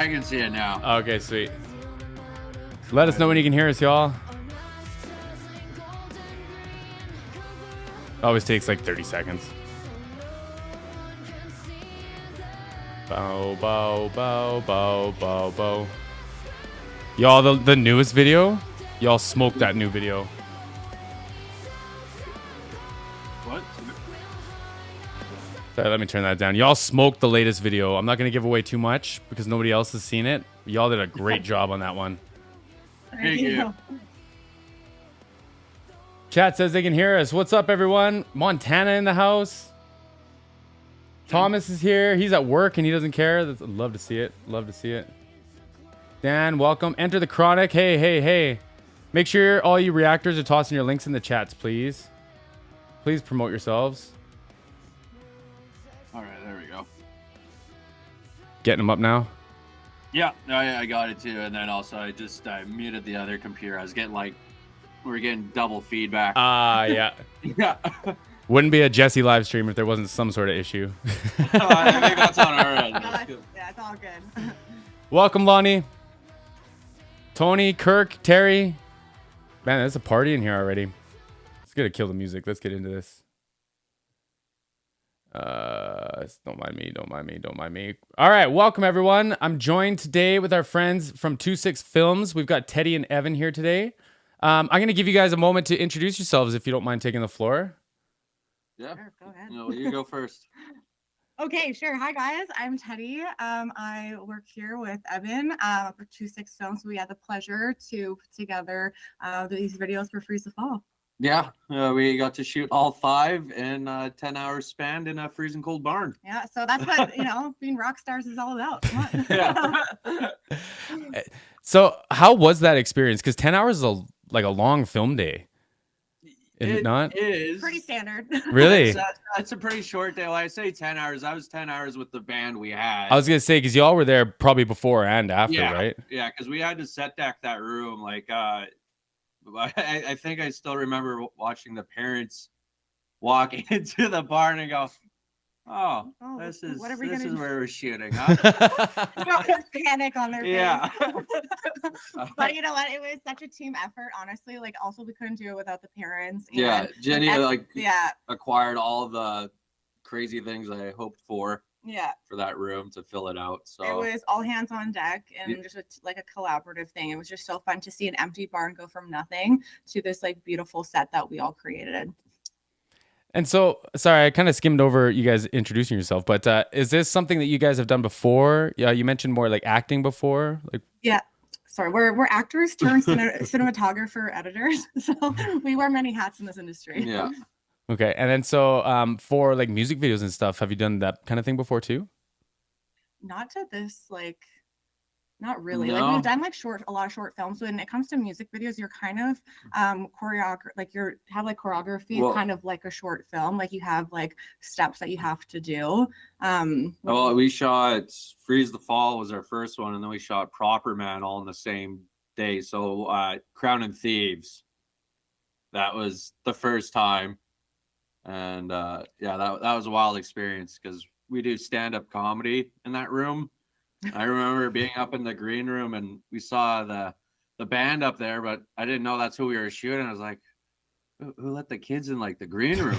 I can see it now. Okay, sweet. Let us know when you can hear us, y'all. Always takes like 30 seconds. Bow, bow, bow, bow, bow, bow. Y'all, the newest video, y'all smoked that new video. What? Sorry, let me turn that down. Y'all smoked the latest video. I'm not going to give away too much because nobody else has seen it. Y'all did a great job on that one. Thank you. Chat says they can hear us. What's up, everyone? Montana in the house. Thomas is here. He's at work and he doesn't care. I'd love to see it. Love to see it. Dan, welcome. Enter the Chronic. Hey, hey, hey. Make sure all you reactors are tossing your links in the chats, please. Please promote yourselves. All right, there we go. Getting them up now? Yeah, I got it too. And then also I muted the other computer. I was getting we were getting double feedback. Yeah. Yeah. Wouldn't be a Jesse live stream if there wasn't some sort of issue. I think that's on our end. Yeah, it's all good. Welcome, Lonnie. Tony, Kirk, Terry. Man, there's a party in here already. Let's get to kill the music. Let's get into this. Don't mind me, don't mind me, don't mind me. All right, welcome everyone. I'm joined today with our friends from 26 Films. We've got Teddy and Evan here today. I'm going to give you guys a moment to introduce yourselves if you don't mind taking the floor. Yeah. Sure, go ahead. No, you go first. Okay, sure. Hi guys, I'm Teddy. I work here with Evan for 26 Films. We had the pleasure to put together these videos for Freeze the Fall. Yeah, we got to shoot all 5 in a 10-hour span in a freezing cold barn. Yeah, so that's what being rock stars is all about. Come on. Yeah. So how was that experience? Because 10 hours is a long film day. Is it not? It is. Pretty standard. Really? It's a pretty short day. When I say 10 hours, I was 10 hours with the band we had. I was going to say, because y'all were there probably before and after, right? Yeah, because we had to set deck that room. I think I still remember watching the parents walk into the barn and go, "Oh, this is where we're shooting, huh?" Panic on their face. Yeah. But you know what? It was such a team effort, honestly. Also, we couldn't do it without the parents. Yeah, Jenny yeah, acquired all the crazy things I hoped for. Yeah. For that room to fill it out. So it was all hands on deck and just a collaborative thing. It was just so fun to see an empty barn go from nothing to this beautiful set that we all created. And so, sorry, I kind of skimmed over you guys introducing yourself, but is this something that you guys have done before? Yeah, you mentioned more acting before. Yeah. Sorry, we're actors turned cinematographer editors. So we wear many hats in this industry. Yeah. Okay, and then so for music videos and stuff, have you done that kind of thing before too? Not to this not really. No. We've done a lot of short films. When it comes to music videos, you're kind of choreography, kind of like a short film. You have steps that you have to do. Well, we shot Freeze the Fall was our first one, and then we shot Proper Man all in the same day. So Crown and Thieves, that was the first time. And that was a wild experience because we do stand-up comedy in that room. I remember being up in the green room and we saw the band up there, but I didn't know that's who we were shooting. I was like, who let the kids in the green room?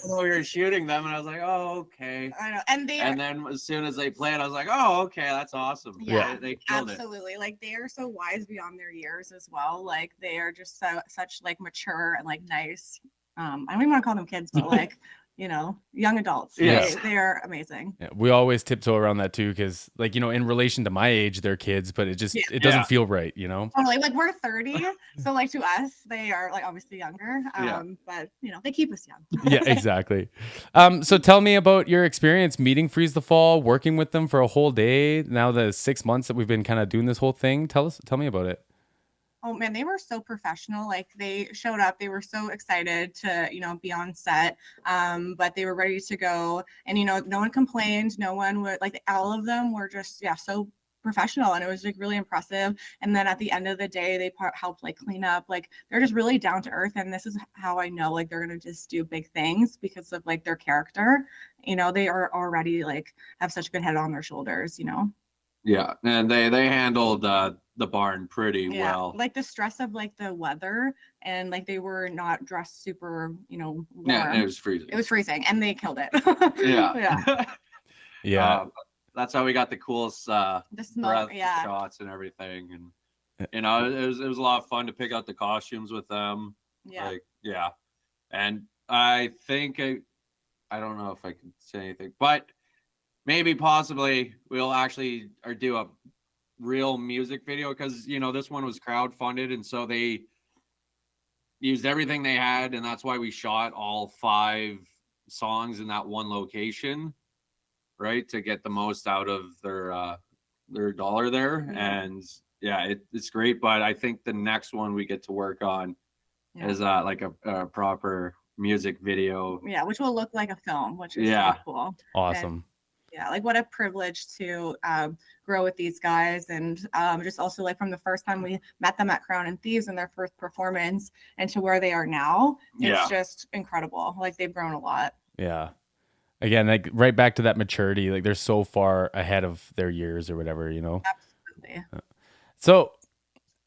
We were shooting them, and I was like, oh, okay. I know, and then as soon as they played, I was like, oh, okay, that's awesome. Yeah, they killed absolutely. They are so wise beyond their years as well. They are just such mature and nice. I don't even want to call them kids, but young adults. Yes. They are amazing. Yeah, we always tiptoe around that too, because in relation to my age, they're kids, but it doesn't feel right, Totally. We're 30, so to us, they are obviously younger. But they keep us young. Yeah, exactly. So tell me about your experience meeting Freeze the Fall, working with them for a whole day. Now the 6 months that we've been kind of doing this whole thing. Tell me about it. Oh man, they were so professional. They showed up. They were so excited to, be on set. But they were ready to go. And no one complained. No one would all of them were just so professional, and it was like really impressive. And then at the end of the day, they helped like clean up. Like they're just really down to earth, and this is how I know like they're gonna just do big things because of like their character. You know, they are already like have such a good head on their shoulders. You know. Yeah, and they handled the barn pretty well. Like the stress of like the weather, and like they were not dressed super, you know, warm. Yeah, and it was freezing. It was freezing, and they killed it. Yeah. Yeah. That's how we got the coolest The smoke, breath shots and everything. And you know, it was a lot of fun to pick out the costumes with them. Yeah. Like, yeah. And I think I don't know if I can say anything, but maybe possibly we'll actually do a real music video, because you know this one was crowdfunded, and so they used everything they had, and that's why we shot all 5 songs in that one location, right, to get the most out of their dollar there. And yeah, it's great. But I think the next one we get to work on is like a proper music video, which will look like a film, which is so cool. Awesome. And like what a privilege to grow with these guys, and just also like from the first time we met them at Crown and Thieves and their first performance and to where they are now, it's just incredible. Like they've grown a lot. Yeah. Again, like right back to that maturity, like they're so far ahead of their years or whatever, you know? Absolutely. So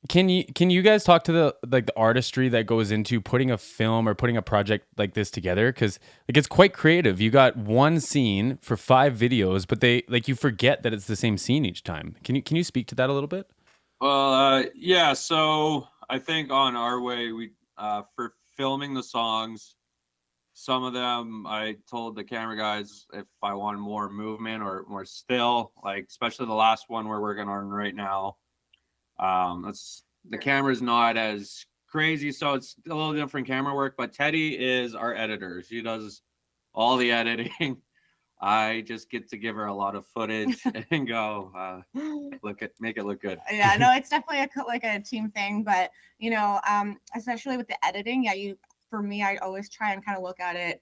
can you guys talk to the artistry that goes into putting a film or putting a project like this together? Because like it's quite creative. You got one scene for 5 videos, but they like you forget that it's the same scene each time. Can you speak to that a little bit? Well, yeah. So I think on our way, we for filming the songs, some of them I told the camera guys if I wanted more movement or more still, like especially the last one we're working on right now. The camera's not as crazy, so it's a little different camera work, but Teddy is our editor. She does all the editing. I just get to give her a lot of footage and go make it look good. Yeah, no, it's definitely a team thing, but you know, especially with the editing, for me, I always try and kind of look at it.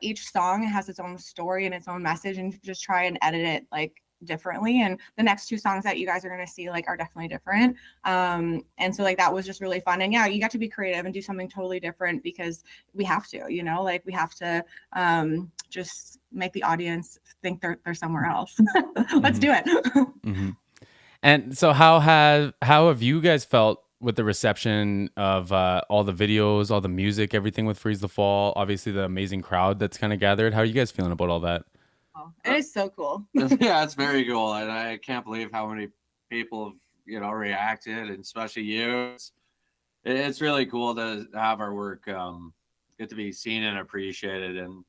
Each song has its own story and its own message, and just try and edit it like differently. And the next 2 songs that you guys are going to see like are definitely different. And so like that was just really fun. And yeah, you got to be creative and do something totally different because we have to, you know, like we have to just make the audience think they're somewhere else. Let's do it. And so how have you guys felt with the reception of all the videos, all the music, everything with Freeze the Fall, obviously the amazing crowd that's kind of gathered? How are you guys feeling about all that? Oh, it is so cool. Yeah, it's very cool. And I can't believe how many people have, you know, reacted, and especially you. It's really cool to have our work get to be seen and appreciated. And,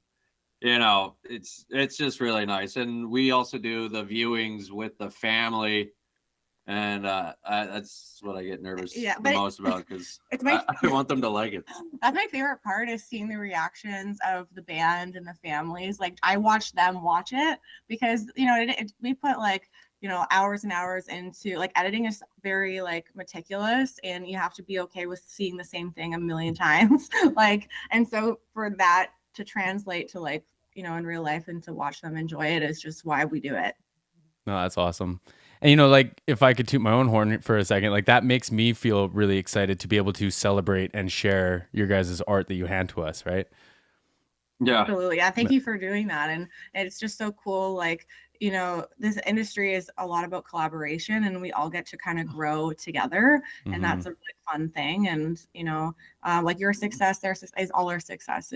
you know, it's just really nice. And we also do the viewings with the family. And that's what I get nervous the most about, because I want them to like it. That's my favorite part, is seeing the reactions of the band and the families. Like I watch them watch it, because you know we put like, you know, hours and hours into like editing is very like meticulous, and you have to be okay with seeing the same thing a million times. Like, and so for that to translate to like, you know, in real life and to watch them enjoy it is just why we do it. No, that's awesome. And, you know, like if I could toot my own horn for a second, like that makes me feel really excited to be able to celebrate and share your guys' art that you hand to us, right? Yeah. Absolutely. Yeah. Thank you for doing that. And it's just so cool. Like, you know, this industry is a lot about collaboration, and we all get to kind of grow together. And that's a really fun thing. And, you know, like your success, their success is all our success.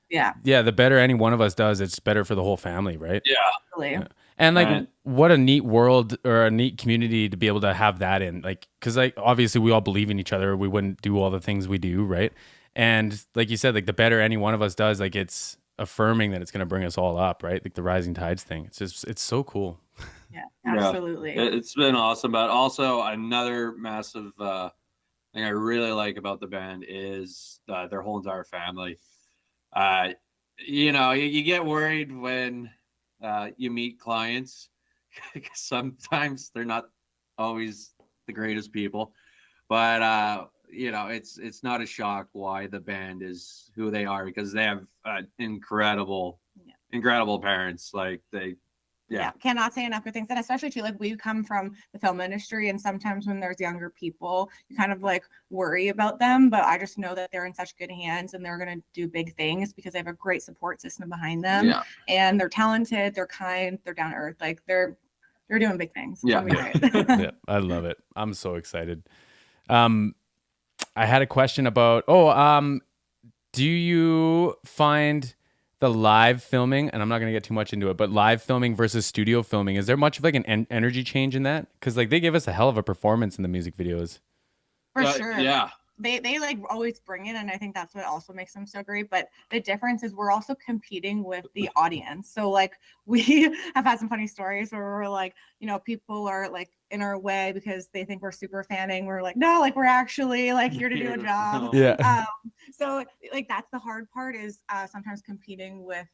Yeah. The better any one of us does, it's better for the whole family, right? Yeah. Really. Yeah. And like, what a neat world or a neat community to be able to have that in, like, because like obviously we all believe in each other. We wouldn't do all the things we do, right? And like you said, like the better any one of us does, like it's affirming that it's going to bring us all up, right? Like the rising tides thing. It's so cool. Yeah, absolutely. It's been awesome. But also another massive thing I really like about the band is their whole entire family. You know, you get worried when you meet clients, because sometimes they're not always the greatest people, but you know, it's not a shock why the band is who they are, because they have incredible parents. Like Yeah. Cannot say enough good things. And especially too, like we come from the film industry, and sometimes when there's younger people, you kind of like worry about them. But I just know that they're in such good hands and they're gonna do big things because they have a great support system behind them. Yeah. And they're talented, they're kind, they're down to earth. Like they're doing big things. It's Yeah. gonna be great. Yeah, I love it. I'm so excited. I had a question about do you find the live filming, and I'm not going to get too much into it, but live filming versus studio filming, is there much of like an energy change in that? Because like they give us a hell of a performance in the music videos. For sure. Yeah. They like always bring it, and I think that's what also makes them so great. But the difference is we're also competing with the audience. So like we have had some funny stories where we're like, you know, people are like in our way because they think we're super fanning. We're like, no, like we're actually like here to do a job. Yeah. So like that's the hard part is sometimes competing with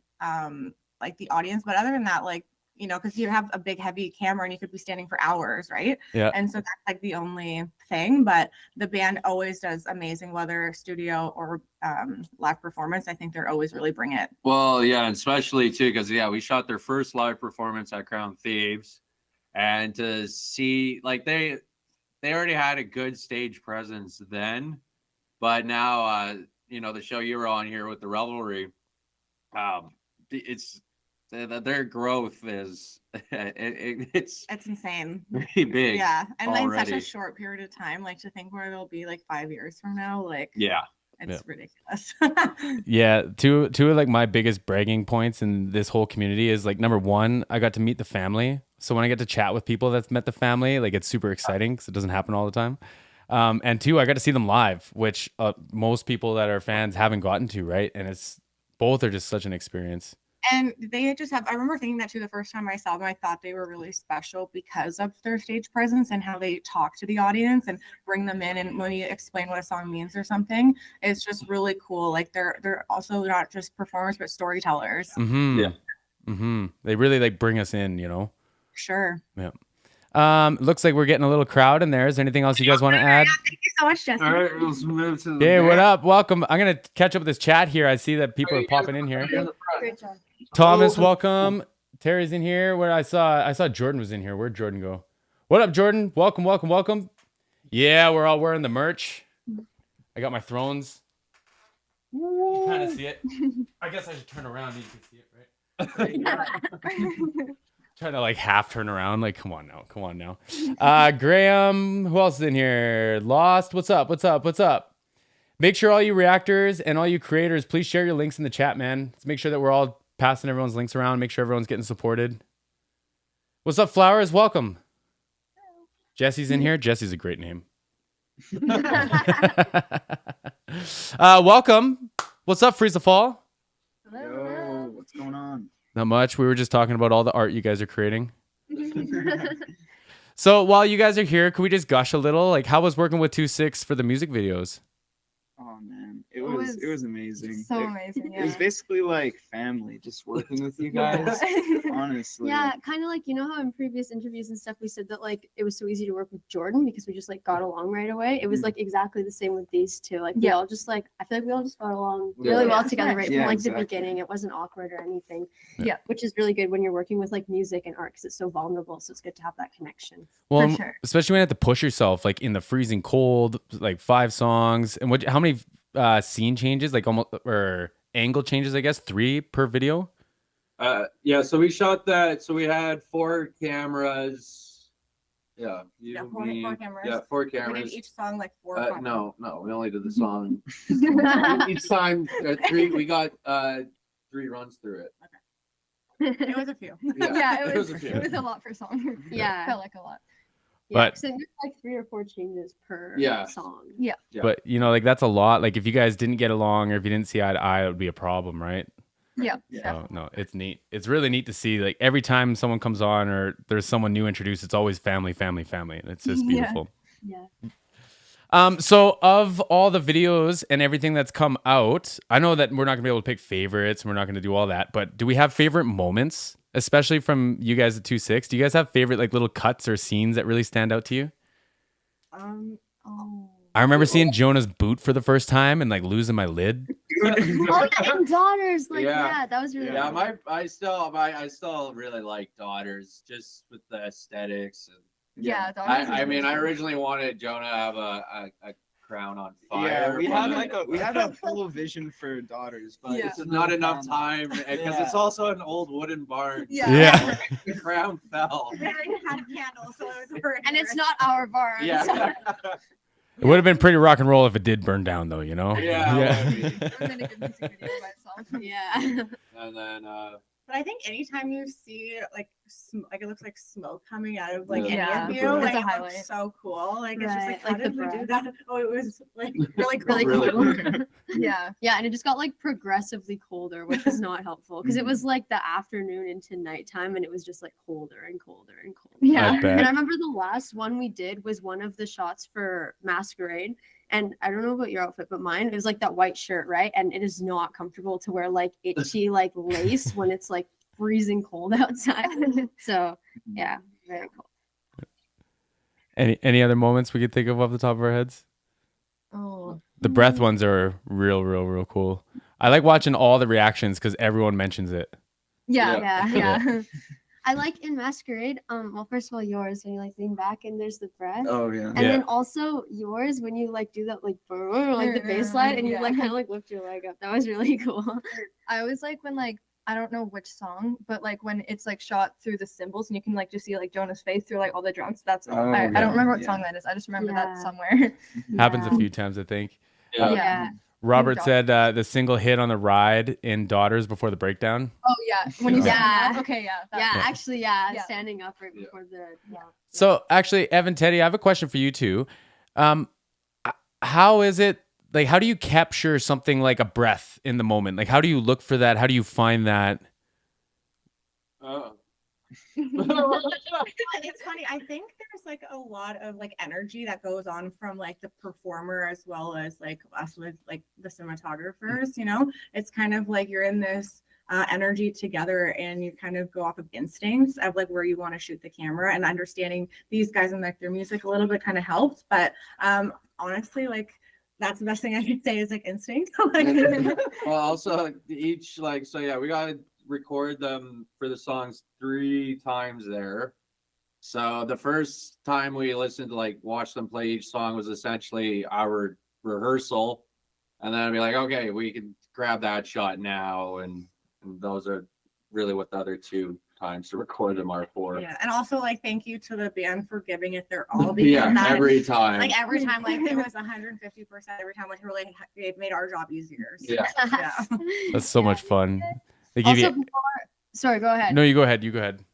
like the audience. But other than that, like, you know, because you have a big heavy camera and you could be standing for hours, right? Yeah. And so that's like the only thing. But the band always does amazing, whether studio or live performance. I think they're always really bring it. Well, yeah, and especially too, because we shot their first live performance at Crown Thieves, and to see like they already had a good stage presence then, but now you know, the show you were on here with the Revelry, it's their growth is it's insane. pretty big. Yeah, and in such already. a short period of time, like to think where they'll be like 5 years from now, like Yeah. it's ridiculous. Yeah, two of like my biggest bragging points in this whole community is like, number one, I got to meet the family. So when I get to chat with people that's met the family, like it's super exciting because it doesn't happen all the time. And two, I got to see them live, which most people that are fans haven't gotten to, right? And it's both are just such an experience. And they just have, I remember thinking that too the first time I saw them, I thought they were really special because of their stage presence and how they talk to the audience and bring them in. And when you explain what a song means or something, it's just really cool. Like they're also not just performers, but storytellers. Mm-hmm. Yeah. Mm-hmm. They really like bring us in, you know? Sure. Yeah. Looks like we're getting a little crowd in there. Is there anything else you guys want to add? Thank you so much, Jesse. All right, let's move to the Hey, what up? Welcome. I'm going to catch up with this chat here. I see that people are popping in here. Great job. Thomas, welcome. Terry's in here. Where I saw Jordan was in here. Where'd Jordan go? What up, Jordan? Welcome. Yeah, we're all wearing the merch. I got my thrones. You kind of see it. I guess I should turn around and you can see it, right? Trying to like half turn around. Like, come on now. Graham, who else is in here? Lost. What's up? Make sure all you reactors and all you creators, please share your links in the chat, man. Let's make sure that we're all passing everyone's links around. Make sure everyone's getting supported. What's up, Flowers? Welcome. Jesse's in here. Jesse's a great name. Welcome. What's up, Freeze the Fall? Yo, what's going on? Not much. We were just talking about all the art you guys are creating. So while you guys are here, could we just gush a little? Like, how was working with 2-6 for the music videos? Oh man, it was amazing. So amazing. It was basically like family, just working with you guys. Honestly. Yeah, kind of like, you know how in previous interviews and stuff we said that like it was so easy to work with Jordan because we just like got along right away. It was like exactly the same with these two. Like we all just like, I feel like we all just got along really well together right from like the beginning. It wasn't awkward or anything. Yeah. Which is really good when you're working with like music and art because it's so vulnerable. So it's good to have that connection. Well, For sure. especially when you have to push yourself, like in the freezing cold, like 5 songs. And how many scene changes, like almost, or angle changes, I guess, 3 per video? Yeah, so we shot that. So we had 4 cameras. Yeah, four cameras. Yeah, 4 We cameras. did each song like 4 times. No, we only did the song. Each time 3. We got 3 runs through it. It was a few. Yeah, it was a few. it was a lot for song. Yeah. Felt like a lot. Yeah, But- so there's like 3 or 4 changes per Yeah. song. Yeah. Yeah. But, you know, like that's a lot. Like if you guys didn't get along or if you didn't see eye to eye, it would be a problem, right? Yeah. So, no, it's neat. It's really neat to see, like every time someone comes on or there's someone new introduced, it's always family. And it's just beautiful. Yeah. So of all the videos and everything that's come out, I know that we're not gonna be able to pick favorites and we're not gonna do all that, but do we have favorite moments, especially from you guys at 2-6? Do you guys have favorite like little cuts or scenes that really stand out to you? Oh. I remember seeing Jonah's boot for the first time and like losing my lid. Oh, yeah, and daughters, like Yeah. that was really Yeah, cool. I still really like Daughters, just with the aesthetics. And Yeah, Daughters is I mean, really I cool. originally wanted Jonah to have a crown on fire. Yeah, we had but we had a full vision for Daughters, but Yeah. it's it's not enough time. time because Yeah. it's also an old wooden barn. Yeah. The crown fell. We already had candles, so it was very And it's not our barn. so- Yeah. It would have been pretty rock and roll if it did burn down, though. You know. Yeah, Yeah. it would be. It would've been a good music video by itself. Yeah. And then But I think anytime you see like like it looks like smoke coming out of like Yeah. any of you, It's like a it highlight. looks so cool. Like it's just Right, like how like the did we do breath. that? Oh, it was like really Really cool. Really cool. Yeah. Yeah, and it just got like progressively colder, which was not helpful because it was like the afternoon into nighttime and it was just like colder and colder and colder. Yeah. I And bet. I remember the last one we did was one of the shots for Masquerade. And I don't know about your outfit, but mine, it was like that white shirt, right? And it is not comfortable to wear like itchy like lace when it's like freezing cold outside. So yeah, very cool. Any other moments we could think of off the top of our heads? Oh. The breath ones are real cool. I like watching all the reactions because everyone mentions it. Yeah. Yeah. Yeah. I like in Masquerade, well, first of all, yours when you like lean back and there's the breath. Oh yeah. And Yeah. then also yours when you like do that like brrr, like the bass line and you Yeah. like kind of like lift your leg up. That was really cool. I always like when like I don't know which song, but like when it's like shot through the cymbals and you can like just see like Jonah's face through like all the drums. That's Oh, I yeah. don't remember what Yeah. song that is. I just remember Yeah. that somewhere. Happens a Yeah. few times, I think. yeah. Yeah. Robert Dog. said the single hit on the ride in Daughters before the breakdown. Oh yeah, when you Yeah. stand up. Okay, yeah. that- Yeah, Yeah. actually, yeah, Yeah. standing up right Yeah. before the So actually, Evan, Teddy, I have a question for you too. How is it like? How do you capture something like a breath in the moment? Like, how do you look for that? How do you find that? It's funny. I think there's like a lot of like energy that goes on from like the performer as well as like us with like the cinematographers. You know, it's kind of like you're in this energy together and you kind of go off of instincts of like where you want to shoot the camera, and understanding these guys and like their music a little bit kind of helps. But honestly, like that's the best thing I can say is like instinct. Like, Well, also each like so yeah, we gotta record them for the songs 3 times there. So the first time we listened to like watch them play each song was essentially our rehearsal, and then I'd be like, okay, we can grab that shot now, and those are really what the other 2 times to record them are for. yeah, and also like thank you to the band for giving it their all, because Yeah, that, every time. like every time, like it was 150% every time, like really it made our job easier. So, Yeah. yeah. That's so Yeah. much fun. They give Also, you. before, sorry, go ahead. No, you go ahead. You go ahead.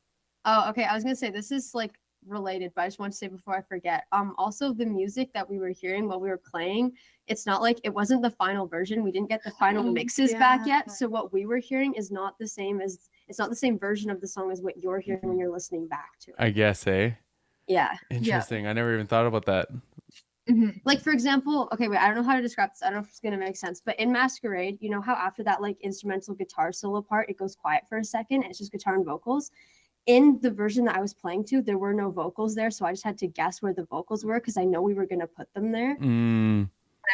Oh, okay. I was gonna say this is like related, but I just want to say before I forget. Also the music that we were hearing while we were playing, it's not like it wasn't the final version. We didn't get the final mixes back Yeah. yet. So what we were hearing is not the same as it's not the same version of the song as what you're hearing when you're listening back to it. I guess, eh? Yeah. Interesting. I never even thought about that. Mhm. Like for example, okay, wait, I don't know how to describe this. I don't know if it's gonna make sense, but in Masquerade, you know how after that like instrumental guitar solo part, it goes quiet for a second. And it's just guitar and vocals. In the version that I was playing to, there were no vocals there, so I just had to guess where the vocals were because I know we were gonna put them there. Mm,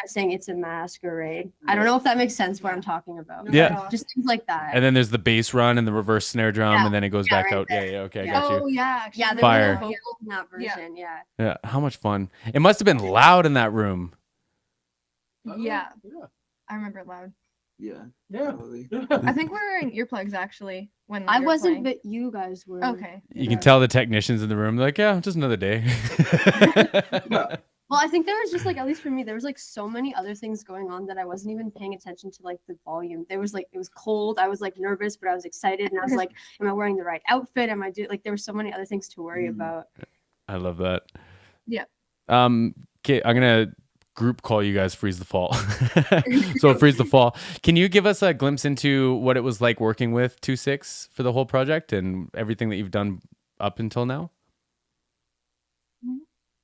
I'm saying it's a Masquerade. I don't know if that makes sense what I'm talking about. Yeah. Just things like that. and then there's the bass run and the reverse snare drum, Yeah. and then it goes Yeah, back right out. there. Yeah. Okay. I Yeah. got you. Oh yeah, actually. Yeah, there Fire. were no vocals in that Yeah. version. Yeah. Yeah. How much fun! It must have been loud in that room. Yeah. Yeah. I remember it loud. Yeah. Yeah. Probably. I think we were wearing earplugs actually when I we were wasn't, playing. but you guys were. Okay. You can tell the technicians in the room, like, yeah, just another day. Well, I think there was just like, at least for me, there was like so many other things going on that I wasn't even paying attention to like the volume. There was like, it was cold. I was like nervous, but I was excited. And I was like, am I wearing the right outfit? Am I doing like, there were so many other things to worry about. I love that. Yeah. Okay, I'm gonna group call you guys Freeze the Fall. So Freeze the Fall. Can you give us a glimpse into what it was like working with 2-6 for the whole project and everything that you've done up until now?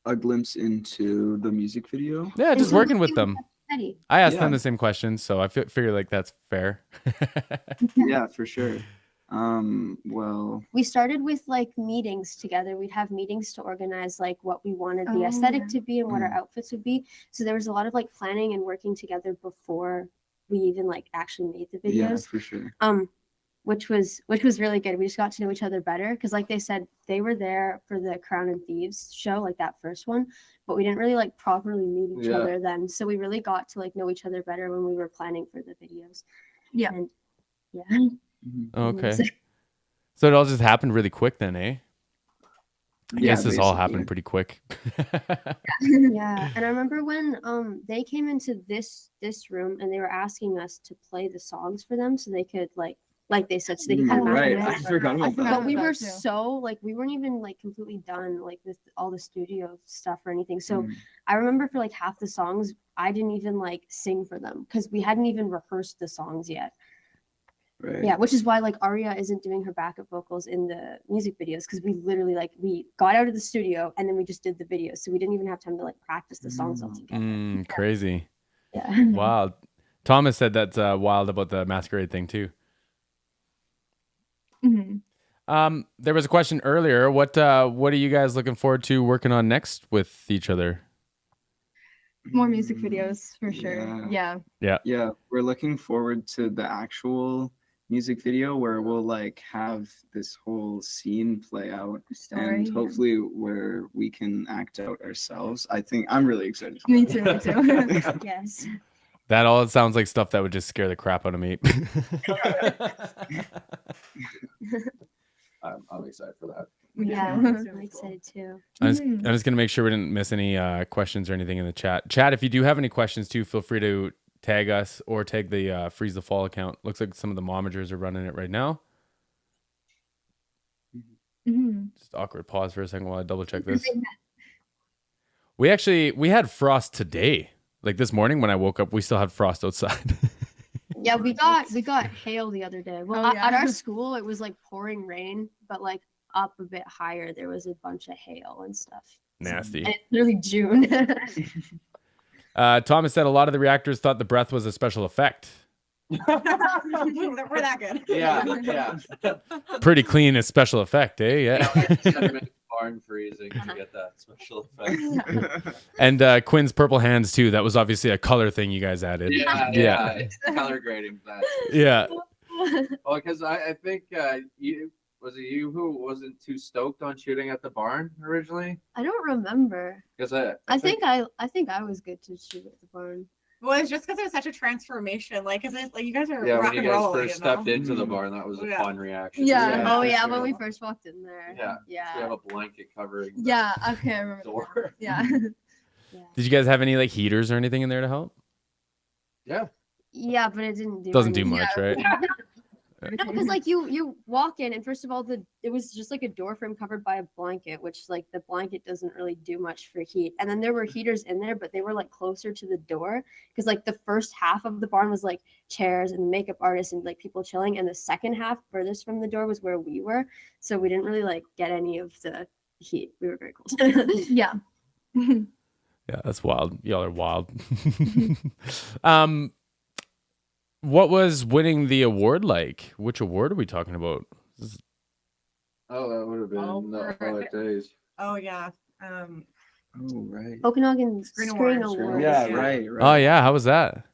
A glimpse into the music video. Yeah, just so working with you- them. Eddie. I asked Yeah. them the same questions, so I figure like that's fair. Yeah, for sure. Well, We started with like meetings together. We'd have meetings to organize like what we wanted the Oh, aesthetic yeah. to be and what our outfits would be. So there was a lot of like planning and working together before we even like actually made the Yeah, videos. for sure. Which was really good. We just got to know each other better because, like they said, they were there for the Crown and Thieves show, like that first one, but we didn't really like properly meet each Yeah. other then. So we really got to like know each other better when we were planning for the videos. Yeah. And yeah. Mhm. Okay. So it all just happened really quick then, eh? I Yeah, guess this all basically. happened pretty quick. Yeah, and I remember when they came into this room and they were asking us to play the songs for them so they could like they said, so they could have Right, I practice. forgot about forgot that. But we about were that too. so like we weren't even like completely done like with all the studio stuff or anything. So Mm. I remember for like half the songs I didn't even like sing for them because we hadn't even rehearsed the songs yet. Right. Yeah, which is why like Aria isn't doing her backup vocals in the music videos because we literally like we got out of the studio and then we just did the videos, so we didn't even have time to like practice the songs all together. Crazy. Yeah. Wild. Thomas said that's wild about the masquerade thing too. Mhm. There was a question earlier. What are you guys looking forward to working on next with each other? More music videos for sure. Yeah. Yeah. Yeah, we're looking forward to the actual music video where we'll like have this whole scene play out Story. and hopefully where we can act out ourselves. I think I'm really excited. for Me that. too. Me too. Yes. That all sounds like stuff that would just scare the crap out of me. I'm excited for that. Yeah, Yeah. I'm excited too. I'm just gonna make sure we didn't miss any questions or anything in the chat. Chat, if you do have any questions too, feel free to tag us or tag the Freeze the Fall account. Looks like some of the momagers are running it right now. Mhm. Just awkward pause for a second while I double check this. We had frost today. Like this morning when I woke up, we still had frost outside. Yeah, we got hail the other day. Well, Oh, yeah. at our school it was like pouring rain, but like up a bit higher there was a bunch of hail and stuff. Nasty. And it's literally June. Thomas said a lot of the reactors thought the breath was a special effect. We're that good. Yeah. Pretty clean as special effect, eh? Yeah. Barn freezing to get that special effect. And Quinn's purple hands too. That was obviously a color thing you guys added. Yeah. It's color grading that. Yeah. Oh, because I think you who wasn't too stoked on shooting at the barn originally? I don't remember. Because I think I was good to shoot at the barn. Well, it's just because it was such a transformation. Like, cause it's like you guys are yeah, rock when you and guys roll. first stepped into the barn, that was a Yeah. fun reaction. Yeah. Oh for yeah, sure. when we first walked in there. Yeah. Yeah. We have a blanket covering the Yeah. Okay. I remember. door. Yeah. Did you guys have any like heaters or anything in there to help? Yeah. Yeah, but it didn't do Doesn't do anything. much, right? No, because like you walk in and first of all it was just like a door frame covered by a blanket, which like the blanket doesn't really do much for heat. And then there were heaters in there, but they were like closer to the door because like the first half of the barn was like chairs and makeup artists and like people chilling, and the second half furthest from the door was where we were. So we didn't really like get any of the heat. We were very close. Yeah. Yeah, that's wild. Y'all are wild. What was winning the award like? Which award are we talking about? Oh, that would have been Oh, the perfect. days. Oh yeah. Oh, right. Okanagan Screen Screen Awards. Awards. Yeah, Yeah. right. Oh yeah, how was that?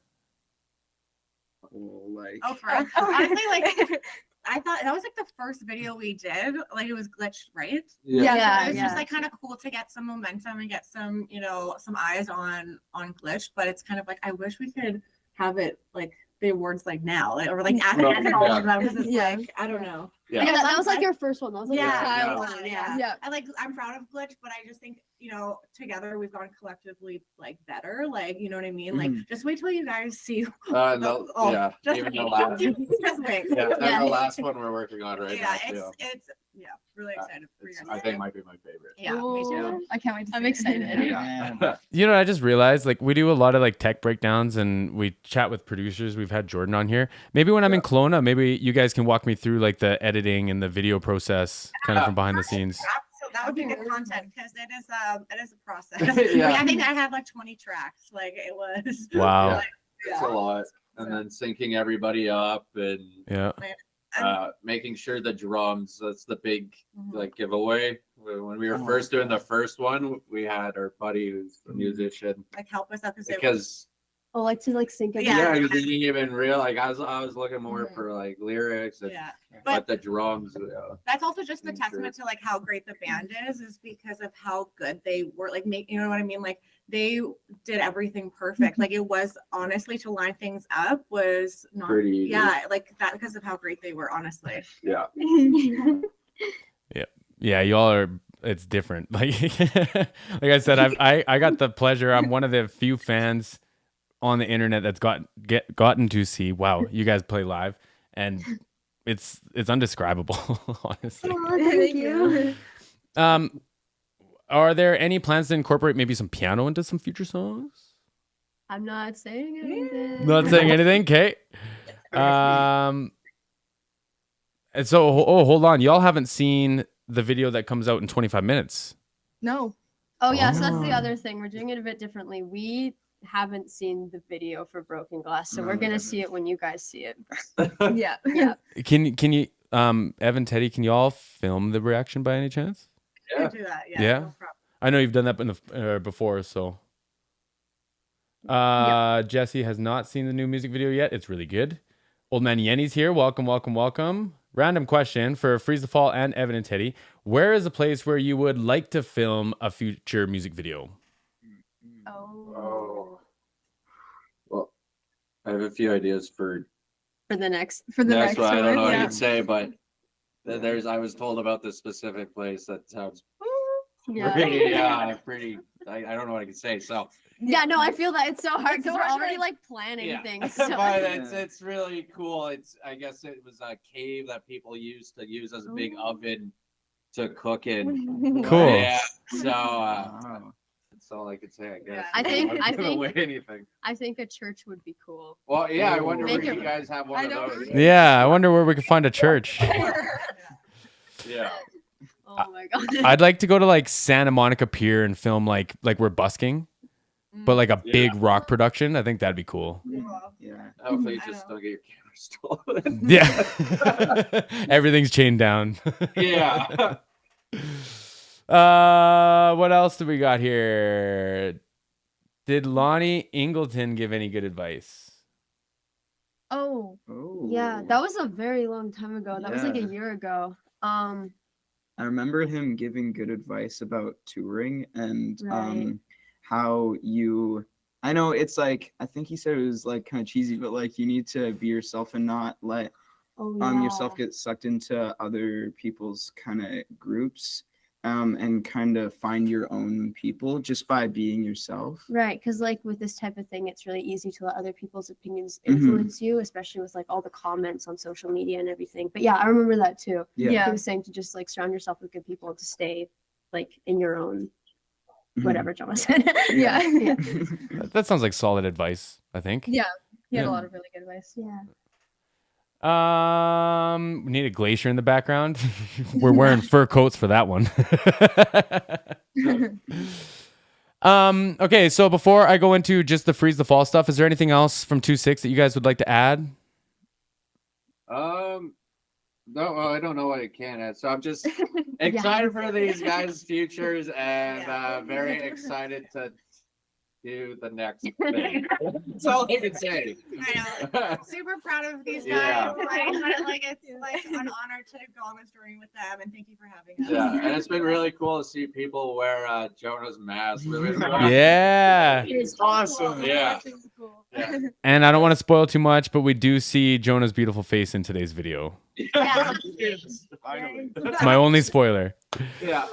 Well, like, Oh, for honestly, like I thought that was like the first video we did. Like it was glitched, right? Yeah. So it was yeah. just like kind of cool to get some momentum and get some, some eyes on glitch. But it's kind of like I wish we could have it like the awards like now, like, or like at Oh, all of them yeah. because it's Yeah. like I don't know. Yeah. Yeah, that was like your first one. That was like your Yeah, child yeah. one. yeah. Yeah. I'm proud of glitch, but I just think together we've gone collectively like better. Like you know what I mean? Like just wait till you guys see. No, Oh, yeah. just Even the wait. last. Just wait. Yeah, that's Yeah. the last one we're working on right Yeah, now. it's really excited for you It's, guys. I think might be my favorite. Yeah, me too. I can't wait to I'm see it. excited. yeah. You know, I just realized like we do a lot of like tech breakdowns and we chat with producers. We've had Jordan on here. Maybe when I'm in Kelowna, maybe you guys can walk me through like the editing and the video process kind of from behind the scenes. So that would be good content because it is a process. Yeah. I think I had like 20 tracks. Like it was. Wow. Yeah. It's a lot. And then syncing everybody up and Yeah. making sure the drums, that's the big Mhm. like giveaway. When we were first doing the first one, we had our buddy who's a musician Like help us out because because Oh, like to like sync it. Yeah, Yeah. you didn't even real like I was looking more Mhm. for like lyrics and Yeah. but But the drums. that's also just the Sure. testament to like how great the band is because of how good they were. Like, you know what I mean? Like, they did everything perfect. Like, it was honestly to line things up was not. Pretty easy. Yeah, like that because of how great they were. Honestly. Yeah. Yeah, y'all are. It's different. Like I said, I got the pleasure. I'm one of the few fans on the internet that's gotten to see. Wow, you guys play live, and it's undescribable, honestly. Thank you. Are there any plans to incorporate maybe some piano into some future songs? I'm not saying anything. Not saying anything, Kate. And so, hold on. Y'all haven't seen the video that comes out in 25 minutes. No. Oh yeah, so that's the Oh. other thing. We're doing it a bit differently. We haven't seen the video for Broken Glass, so we're gonna see it when you guys see it. Yeah. Yeah. Can you, Evan, Teddy, can y'all film the reaction by any chance? You could do that. Yeah. Yeah. no problem. I know you've done that in the before, so. Jesse has not seen the new music video yet. It's really good. Old Man Yenny's here. Welcome, welcome, welcome. Random question for Freeze the Fall and Evan and Teddy. Where is a place where you would like to film a future music video? Oh. Well, I have a few ideas for For the next. For the next next one. I don't know what yeah. you'd say, but there's I was told about this specific place that sounds Yeah. pretty. I don't know what I can say. So Yeah, no, I feel that it's so hard because So we're we're already trying- like planning yeah, things. So. but it's really cool. I guess it was a cave that people used to use as a big oven to cook in. Cool. Yeah. So Wow. that's all I could say. I guess. Yeah. I think- I'm not I giving think- away anything. I think a church would be cool. Well, yeah. I wonder Make where it- you guys have one I of know, those. right? Yeah, I wonder where we could find a church. Yeah. Oh my god. I'd like to go to like Santa Monica Pier and film like we're busking, but like a Yeah. big rock production. I think that'd be cool. Yeah. Hopefully, you I just know. don't get your camera stolen. Yeah. Everything's chained down. Yeah. What else do we got here? Did Lonnie Ingleton give any good advice? Oh. Oh. Yeah, that was a very long time ago. That was like a Yeah. year ago. I remember him giving good advice about touring and Right. how you I know it's like I think he said it was like kind of cheesy, but like you need to be yourself and not let yourself get sucked into other people's kind of groups and kind of find your own people just by being yourself. Right, because like with this type of thing, it's really easy to let other people's opinions Mhm. influence you, especially with like all the comments on social media and everything. But yeah, I remember that too. Yeah. He was saying to just like surround yourself with good people to stay like in your own Mhm. whatever John said. Yeah. yeah. That sounds like solid advice, I think. Yeah. He had Yeah. a lot of really good advice. Yeah. We need a glacier in the background. We're wearing fur coats for that one. Okay, so before I go into just the freeze the fall stuff, is there anything else from 2-6 that you guys would like to add? No, well, I don't know what I can add. So I'm just excited for these guys' futures and very excited to do the next thing. That's all I can say. I know. Super proud of these guys. Yeah. Like it's like an honor to go on this journey with them, and thank you for having us. Yeah, and it's been really cool to see people wear Jonah's mask. Yeah. It's awesome. Yeah. Yeah. And I don't want to spoil too much, but we do see Jonah's beautiful face in today's video. Yeah. Finally. It's my only spoiler. Yeah.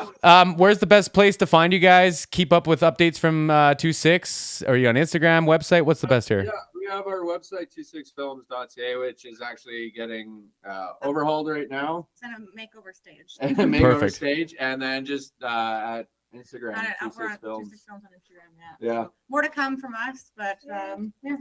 Where's the best place to find you guys? Keep up with updates from 2-6? Are you on Instagram, website? What's the best here? Yeah, we have our website 26films.ca, which is actually getting overhauled right now. It's in a makeover stage. Makeover Perfect. stage, and then just at Instagram, We're 26 on films. 26 Films on Instagram. Yeah. Yeah. So more to come from us, but yeah.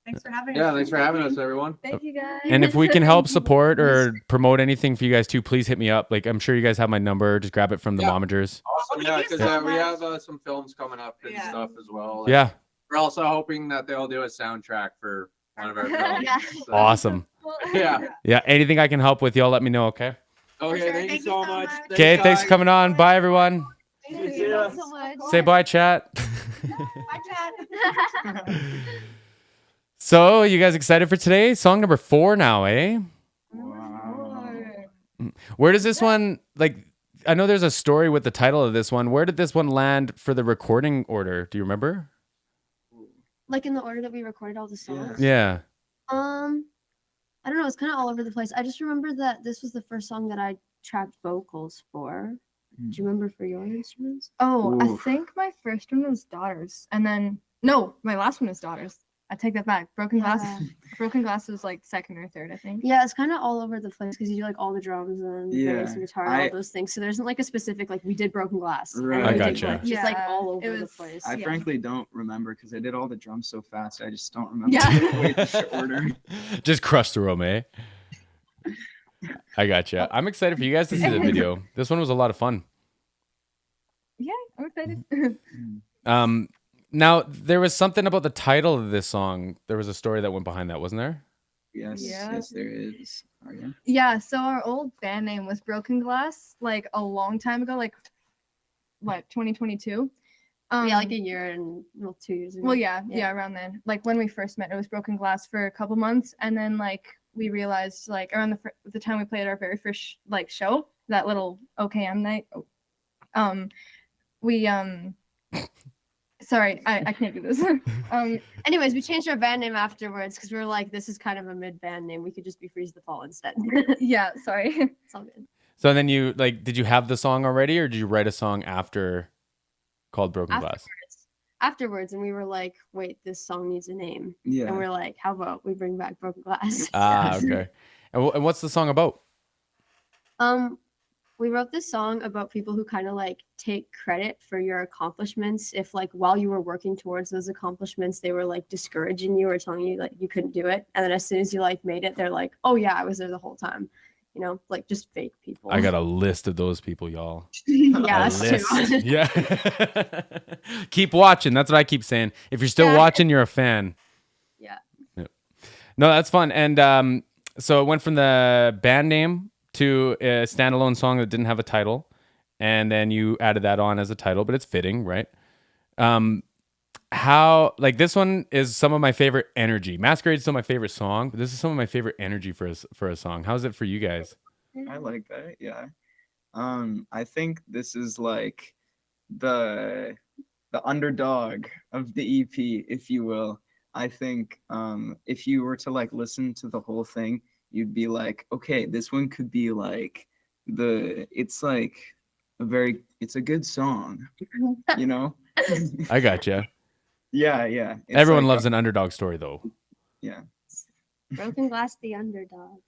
Thanks for having us. Yeah, thanks for having us, everyone. Thank you guys. And if we can help support or promote anything for you guys too, please hit me up. Like, I'm sure you guys have my number. Just grab it from the Yeah. momagers. Awesome. Yeah, because so we much. have some films coming up and Yeah. stuff as well. And Yeah. we're also hoping that they'll do a soundtrack for one of our films. Yeah. So, Awesome. Yeah. Yeah. Anything I can help with, y'all let me know, okay? Okay, sure. thank you so much. Okay. Thanks for coming on. Bye, everyone. Thank you. you Yeah. so much. Say bye, chat. Bye, Chad. So, you guys excited for today? Song number 4 now, eh? Wow. Where does this one, like, I know there's a story with the title of this one. Where did this one land for the recording order? Do you remember? Like in the order that we recorded all the Yeah. songs. Yeah. I don't know. It's kind of all over the place. I just remember that this was the first song that I tracked vocals for. Do you remember for your instruments? Oh, Oof. I think my first one was Daughters, and then no, my last one was Daughters. I take that back. Broken Glass. Yeah. Broken Glass was like second or third, I think. Yeah, it's kind of all over the place because you do like all the drums and bass Yeah, and guitar and all those things. So there isn't like a specific like we did Broken Glass. and Right. we I did, gotcha. like, just like Yeah, all it over the was- place. I Yeah. frankly don't remember because I did all the drums so fast. I just don't remember Yeah. which order. Just crush through 'em, eh? I gotcha. I'm excited for you guys to see the video. This one was a lot of fun. Yeah, I'm excited. Now there was something about the title of this song. There was a story that went behind that, wasn't there? Yes, Yeah. yes, there is. Oh, yeah. Yeah, so our old band name was Broken Glass, like a long time ago, like what, 2022? Yeah, like a year and well, 2 years ago. Well, yeah, around then. Like when we first met, it was Broken Glass for a couple months, and then like we realized like around the time we played our very first like show, that little OKM night. We sorry, I can't do this. Anyways, we changed our band name afterwards because we were like, this is kind of a mid band name. We could just be Freeze the Fall instead. Yeah, sorry. It's all good. So then you like, did you have the song already, or did you write a song after called Broken Glass? Afterwards, and we were like, wait, this song needs a name. Yeah. And we're like, how about we bring back Broken Glass? Ah, okay. And what's the song about? We wrote this song about people who kind of like take credit for your accomplishments. If like while you were working towards those accomplishments, they were like discouraging you or telling you like you couldn't do it, and then as soon as you like made it, they're like, oh yeah, I was there the whole time. You know, like just fake people. I got a list of those people, y'all. yeah, A us list. too. Yeah. Keep watching. That's what I keep saying. If you're still Yeah. watching, you're a fan. Yeah. Yep. No, that's fun. And so it went from the band name to a standalone song that didn't have a title, and then you added that on as a title, but it's fitting, right? How like this one is some of my favorite energy. Masquerade's still my favorite song, but this is some of my favorite energy for a song. How's it for you guys? I like that. Yeah. I think this is like the underdog of the EP, if you will. I think if you were to like listen to the whole thing, you'd be like, okay, this one could be like it's like it's a good song, you know? I gotcha. Yeah. It's Everyone like, loves an underdog story, though. yeah. Broken Glass, the underdog.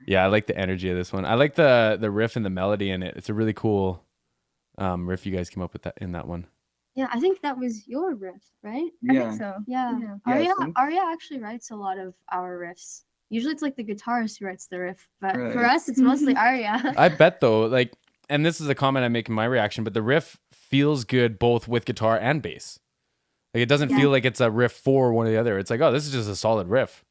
Yeah, I like the energy of this one. I like the riff and the melody in it. It's a really cool riff you guys came up with that in that one. Yeah, I think that was your riff, right? I Yeah. think so. Yeah. Yeah. Yeah, I think- Arya actually writes a lot of our riffs. Usually it's like the guitarist who writes the riff, but for Right. us it's mostly Arya. I bet though, like, and this is a comment I make in my reaction, but the riff feels good both with guitar and bass. Like it doesn't Yeah. feel like it's a riff for one or the other. It's like, oh, this is just a solid riff.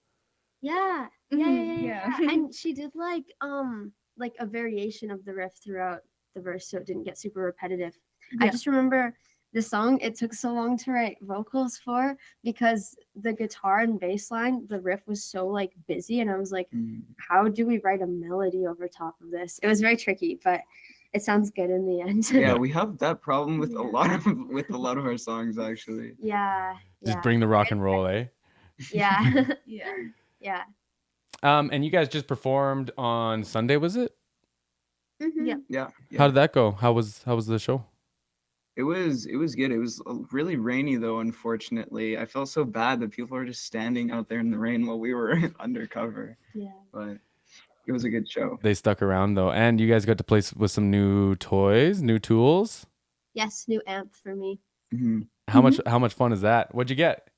Yeah. Mhm, Yeah. yeah. And she did like a variation of the riff throughout the verse so it didn't get super repetitive. I Yeah. just remember the song it took so long to write vocals for because the guitar and bass line, the riff was so like busy, and I was like, Mm. how do we write a melody over top of this? It was very tricky, but it sounds good in the end. Yeah, we have that problem with a lot of our songs actually. Yeah. Just Yeah. bring the rock and roll, eh? Yeah. Yeah. Yeah. And you guys just performed on Sunday, was it? Mhm. Yeah. Yeah. How did that go? How was the show? It was good. It was really rainy though, unfortunately. I felt so bad that people were just standing out there in the rain while we were undercover. Yeah. But it was a good show. They stuck around though, and you guys got to play with some new toys, new tools. Yes, new amp for me. Mhm. How much fun is that? What'd you get?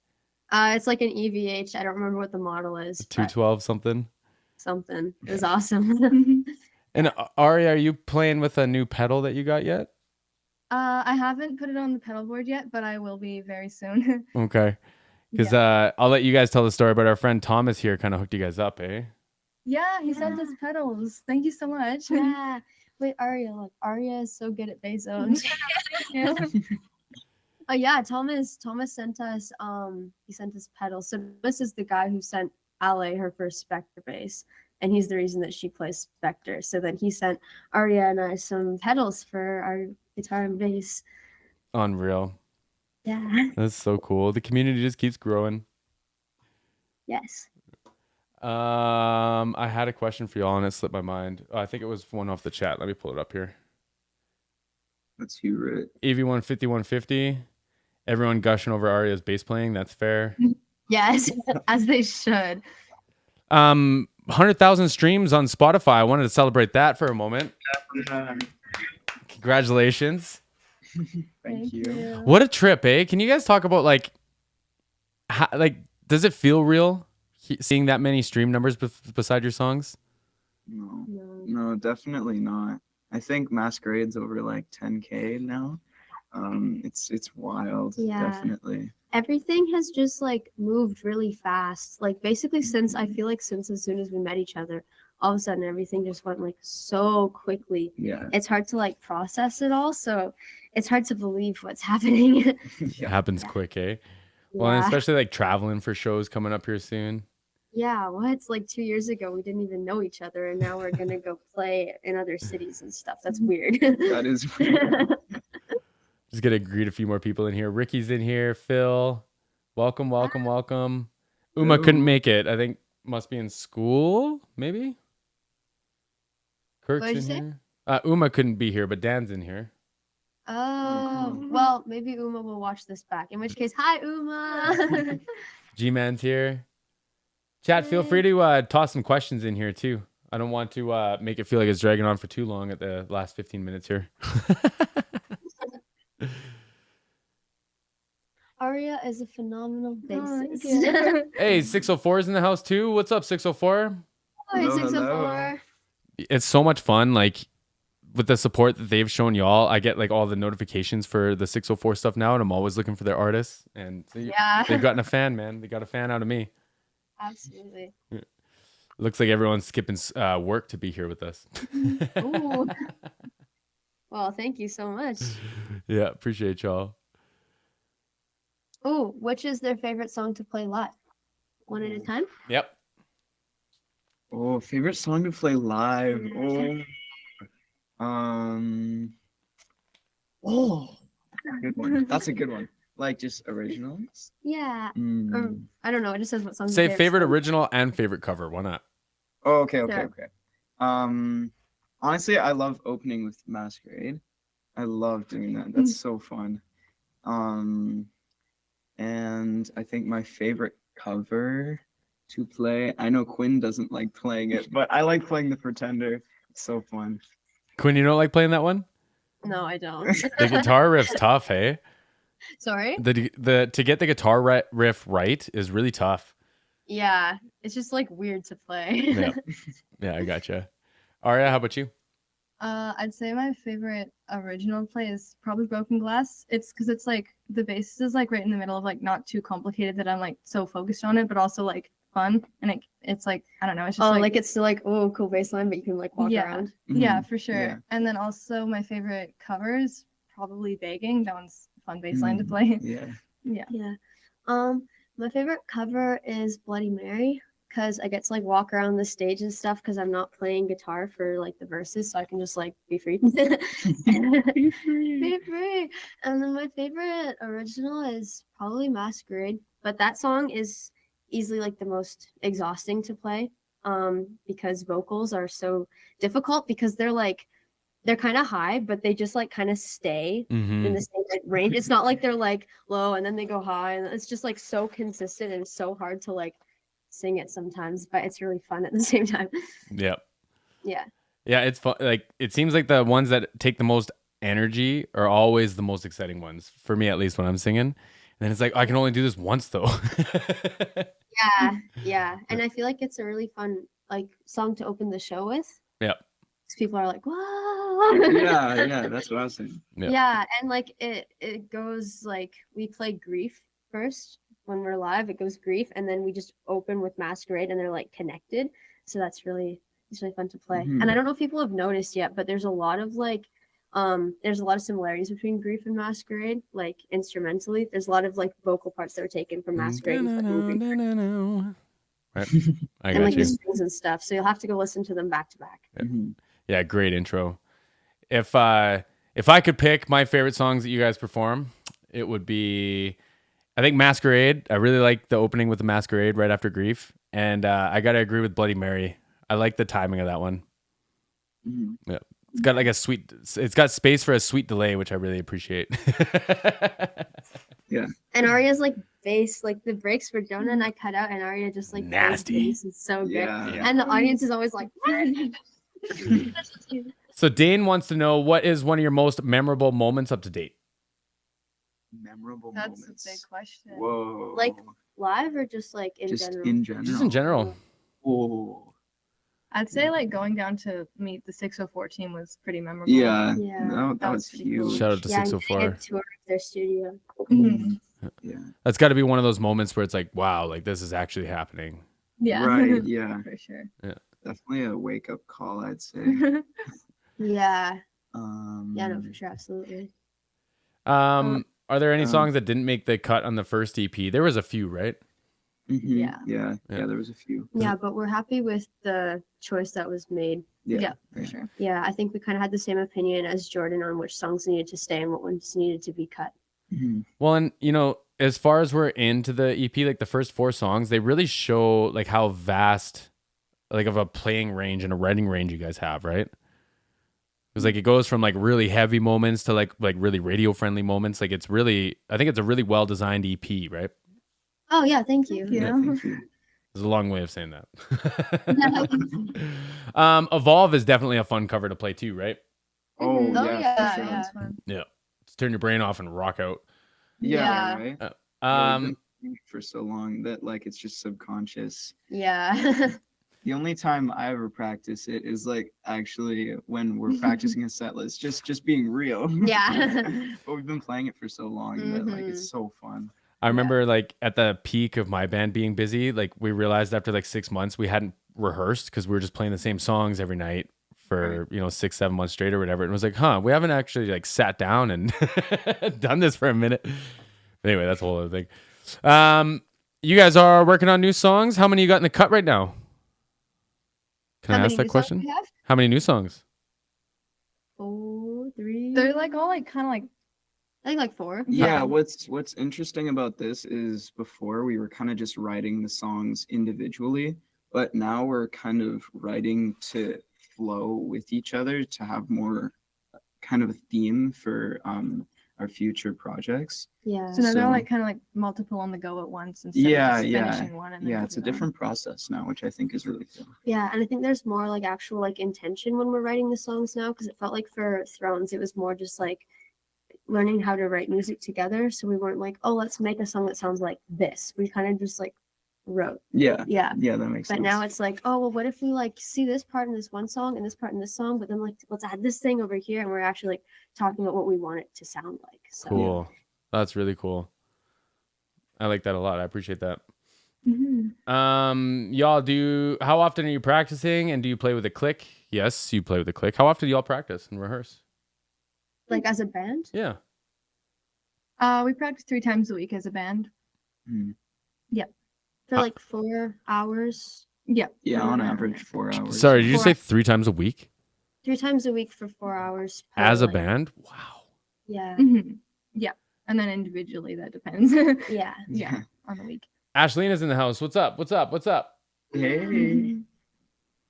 It's like an EVH. I don't remember what the model is. but 212 something. something. It was awesome. And Ari, are you playing with a new pedal that you got yet? I haven't put it on the pedal board yet, but I will be very soon. Okay. Because I'll let you guys tell the story, but our friend Thomas here kind of hooked you guys up, eh? Yeah, he sent us pedals. Thank you so much. Yeah. Wait, Arya. Look, Arya is so good at bass zones. Yeah. Oh yeah, Thomas sent us he sent us pedals. So this is the guy who sent Ale her first Spectre bass, and he's the reason that she plays Spectre. So then he sent Aria and I some pedals for our guitar and bass. Unreal. Yeah. That's so cool. The community just keeps growing. Yes. I had a question for y'all and it slipped my mind. I think it was one off the chat. Let me pull it up here. Let's hear it. AV1 5150. Everyone gushing over Aria's bass playing. That's fair. Yes, as they should. 100,000 streams on Spotify. I wanted to celebrate that for a moment. Congratulations. Thank you. What a trip, eh? Can you guys talk about like how, like does it feel real seeing that many stream numbers beside your songs? No, definitely not. I think Masquerade's over like 10K now. It's wild. Yeah. Definitely. Everything has just like moved really fast. Like basically since I feel like since as soon as we met each other, all of a sudden everything just went like so quickly. Yeah. It's hard to like process it all. So it's hard to believe what's happening. It happens quick, eh? Well, and Yeah. especially like traveling for shows coming up here soon. Yeah, what? It's like 2 years ago we didn't even know each other, and now we're gonna go play in other cities and stuff. That's weird. That is weird. Just gonna greet a few more people in here. Ricky's in here. Phil, welcome. Uma couldn't make it. I think must be in school, maybe. Kirk's What'd in you say? here. Uma couldn't be here, but Dan's in here. Oh, well, maybe Uma will watch this back. In which case, hi Uma. G-Man's here. Chat, feel free to toss some questions in here too. I don't want to make it feel like it's dragging on for too long at the last 15 minutes here. Aria is a phenomenal bassist. Hey, 604's in the house too. What's up, 604? Hi, Hello, 604. It's so much fun. Like with the support that they've shown y'all, I get like all the notifications for the 604 stuff now, and I'm always looking for their artists. And Yeah. they've gotten a fan, man. They got a fan out of me. Absolutely. Looks like everyone's skipping work to be here with us. Ooh. Well, thank you so much. Yeah, appreciate y'all. Oh, which is their favorite song to play live? One at a time? Yep. Oh, favorite song to play live. Good one. That's a good one. Like just originals. Yeah. Mm. I don't know. It just says what song. Say favorite original and favorite cover. Why not? Oh, okay. Sure. Honestly, I love opening with Masquerade. I love doing that. That's so fun. And I think my favorite cover to play. I know Quinn doesn't like playing it, but I like playing the Pretender. It's so fun. Quinn, you don't like playing that one? No, I don't. The guitar riff's tough, hey? Sorry? The to get the guitar riff right is really tough. Yeah. It's just like weird to play. Yeah. Yeah, I gotcha. Aria, how about you? I'd say my favorite original play is probably Broken Glass. It's because it's like the bass is like right in the middle of like not too complicated that I'm like so focused on it, but also like fun. And it's like, I don't know, it's just like it's still like, oh, cool bass line, but you can like walk around. Yeah, for sure. Yeah. And then also my favorite cover is probably Begging. That one's a fun bass line to play. Yeah. Yeah. My favorite cover is Bloody Mary because I get to like walk around the stage and stuff because I'm not playing guitar for like the verses, so I can just like be free. Be free. And then my favorite original is probably Masquerade, but that song is easily like the most exhausting to play because vocals are so difficult because they're kind of high, but they just like kind of stay in the same range. It's not like they're like low and then they go high, and it's just like so consistent and so hard to like sing it sometimes, but it's really fun at the same time. Yep. Yeah. Yeah, it's fun. Like it seems like the ones that take the most energy are always the most exciting ones for me, at least when I'm singing. And then it's like I can only do this once though. Yeah. And I feel like it's a really fun like song to open the show with. Yep. People are like, whoa. Yeah, that's what I was saying. Yeah. And like it goes like we play Grief first when we're live. It goes Grief, and then we just open with Masquerade, and they're like connected. So it's really fun to play. Mhm. And I don't know if people have noticed yet, but there's a lot of like There's a lot of similarities between Grief and Masquerade, like instrumentally. There's a lot of like vocal parts that were taken from Masquerade and put in Grief. Right. I And got like you. the strings and stuff. So you'll have to go listen to them back to back. Yeah, great intro. If I could pick my favorite songs that you guys perform, it would be, I think Masquerade. I really like the opening with the Masquerade right after Grief, and I gotta agree with Bloody Mary. I like the timing of that one. Yeah, it's got like it's got space for a sweet delay, which I really appreciate. Yeah. And Aria's like bass, like the breaks for Jonah and I cut out, and Aria just like Nasty. Bass is so good. Yeah. And the audience is always like, So Dane wants to know, what is one of your most memorable moments up to date? Memorable That's moments. a big question. Whoa. like live or just like in just general? in general. Just in general. Whoa. I'd say like going down to meet the 604 team was pretty memorable. Yeah. Yeah. That That was was pretty cool. huge. Shout out to Yeah, and 604. getting a tour of their studio. Mhm. Yeah. That's got to be one of those moments where it's like, wow, like this is actually happening. Yeah. Right. Yeah. For sure. Definitely a wake up call, I'd say. Yeah. Um, Yeah, no, for sure, absolutely. Are there any um, songs that didn't make the cut on the first EP? There was a few, right? mhm, Yeah. Yeah. Yeah. Yeah. There was a few. Yeah, but we're happy with the choice that was made. Yeah, for sure. Yeah, I think we kind of had the same opinion as Jordan on which songs needed to stay and what ones needed to be cut. Mhm. Well, and you know, as far as we're into the EP, like the first 4 songs, they really show like how vast, like of a playing range and a writing range you guys have, right? Because like it goes from like really heavy moments to like really radio friendly moments. Like it's really, I think it's a really well designed EP, right? Oh yeah, thank you. Yeah. Thank you. It's a long way of saying that. Evolve is definitely a fun cover to play too, right? Oh, Mhm. Oh yeah. yeah, for sure. yeah. Fun. Just turn your brain off and rock out. Yeah. Yeah. Right. Yeah, we've been doing it for so long that like it's just subconscious. Yeah. The only time I ever practice it is like actually when we're practicing a set list, just being real. Yeah. But we've been playing it for so long that like it's so fun. I remember like at the peak of my band being busy, like we realized after like 6 months we hadn't rehearsed because we were just playing the same songs every night for, 6-7 months straight or whatever. And it was like, we haven't actually like sat down and done this for a minute. Anyway, that's a whole other thing. You guys are working on new songs. How many you got in the cut right now? Can I ask that question? How many new songs? 4, 3. They're like all like kind of like I think like 4. Yeah, what's interesting about this is before we were kind of just writing the songs individually, but now we're kind of writing to flow with each other to have more kind of a theme for our future projects. Yeah. so now they're So- like kind of like multiple on the go at once instead Yeah, of just yeah, finishing one and then Yeah, it's a moving on. different process now, which I think is really cool. Yeah, and I think there's more like actual like intention when we're writing the songs now, because it felt like for Thrones it was more just like learning how to write music together. So we weren't like, oh, let's make a song that sounds like this. We kind of just like wrote. Yeah, Yeah. yeah, that makes But sense. now it's like, oh, well, what if we like see this part in this one song and this part in this song, but then like let's add this thing over here, and we're actually like talking about what we want it to sound like. So Cool. That's really cool. I like that a lot. I appreciate that. Mhm. Y'all how often are you practicing, and do you play with a click? Yes, you play with a click. How often do y'all practice and rehearse? like as a band. Yeah. We practice 3 times a week as a band. For like 4 hours. Yeah. Yeah, on average 4 hours. Sorry, did you 4 say 3 times a week 3 times a week for 4 hours. per, as a like- band? Wow. Yeah. Mhm. Yeah. And then individually that depends. Yeah. Yeah. On the week. Ashleena's in the house. What's up? What's up? What's up? Hey.